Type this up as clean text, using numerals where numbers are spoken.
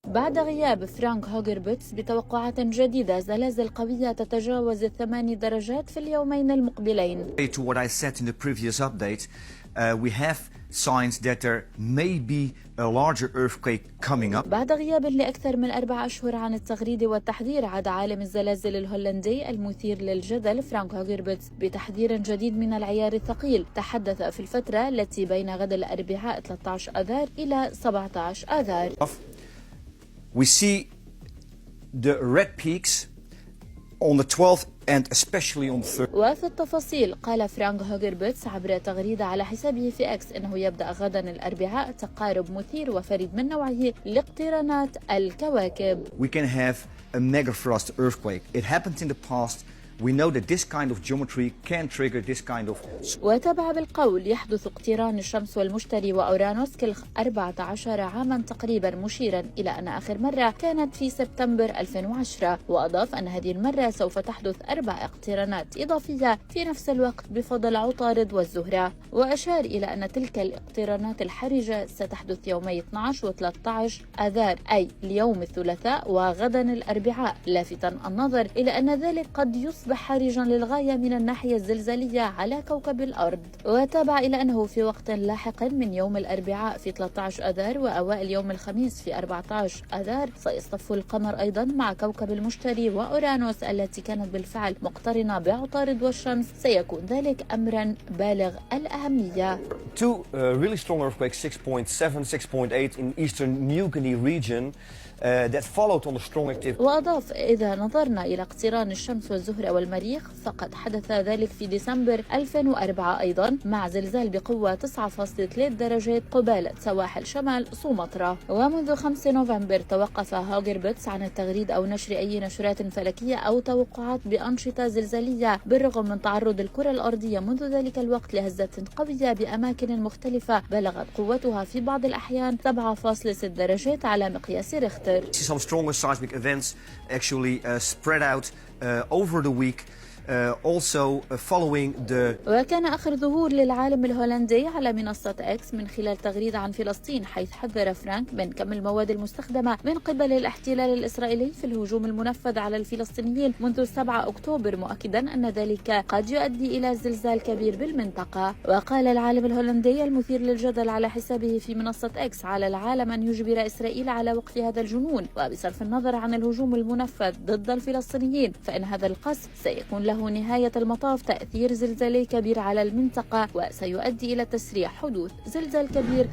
بعد غياب فرانك هوغربتس بتوقعات جديدة زلازل قوية تتجاوز 8 درجات في اليومين المقبلين. To what I said in the previous update, we have signs that there may be a larger earthquake coming up. بعد غياب لأكثر من 4 أشهر عن التغريد والتحذير، عاد عالم الزلازل الهولندي المثير للجدل فرانك هوغربتس بتحذير جديد من العيار الثقيل. تحدث في الفترة التي بين غد الأربعاء 13 آذار إلى 17 آذار. We see the red peaks on the 12th and especially on the 3rd. وفي التفاصيل قال فرانك هوغربتس عبر تغريدة على حسابه في اكس انه يبدأ غدا الاربعاء تقارب مثير وفريد من نوعه لاقترانات الكواكب. We can have a megathrust earthquake. It happened in the past. We know that this kind of geometry can trigger this kind of. وتابع بالقول يحدث اقتران الشمس والمشتري وأورانوس كل 14 عاما تقريبا، مشيرا إلى أن آخر مرة كانت في سبتمبر 2010. وأضاف أن هذه المرة سوف تحدث 4 اقترانات إضافية في نفس الوقت بفضل عطارد والزهرة. وأشار إلى أن تلك الاقترانات الحرجة ستحدث يومي 12 و 13 آذار، أي اليوم الثلاثاء وغدا الأربعاء، لافتا النظر إلى أن ذلك قد يصبح حرجا للغاية من الناحية الزلزالية على كوكب الأرض. وتابع إلى أنه في وقت لاحق من يوم الأربعاء في 13 آذار وأوائل يوم الخميس في 14 آذار سيصطف القمر أيضا مع كوكب المشتري وأورانوس التي كانت بالفعل مقترنة بعطارد والشمس. سيكون ذلك أمرا بالغ الأهمية. Two really strong earthquakes, 6.7, 6.8 in eastern New Guinea region. That followed on the strong activity. وأضاف إذا نظرنا إلى اقتران الشمس والزهرة والمريخ فقد حدث ذلك في ديسمبر 2004 أيضا مع زلزال بقوة 9.3 درجات قبالة سواحل شمال سومطرة. ومنذ 5 نوفمبر توقف هوغربتس عن التغريد أو نشر أي نشرات فلكية أو توقعات بأنشطة زلزالية، بالرغم من تعرض الكرة الأرضية منذ ذلك الوقت لهزة قوية بأماكن مختلفة بلغت قوتها في بعض الأحيان 7.6 درجات على مقياس ريختر. Some stronger seismic events actually spread out over the week. Also following the. وكان آخر ظهور للعالم الهولندي على منصة اكس من خلال تغريدة عن فلسطين، حيث حذر فرانك من كم المواد المستخدمة من قبل الاحتلال الإسرائيلي في الهجوم المنفذ على الفلسطينيين منذ 7 أكتوبر، مؤكدا أن ذلك قد يؤدي إلى زلزال كبير بالمنطقة. وقال العالم الهولندي المثير للجدل على حسابه في منصة اكس على العالم أن يجبر إسرائيل على وقف هذا الجنون، وبصرف النظر عن الهجوم المنفذ ضد الفلسطينيين فإن هذا القصف سيكون له نهاية المطاف تأثير زلزالي كبير على المنطقة وسيؤدي إلى تسريع حدوث زلزال كبير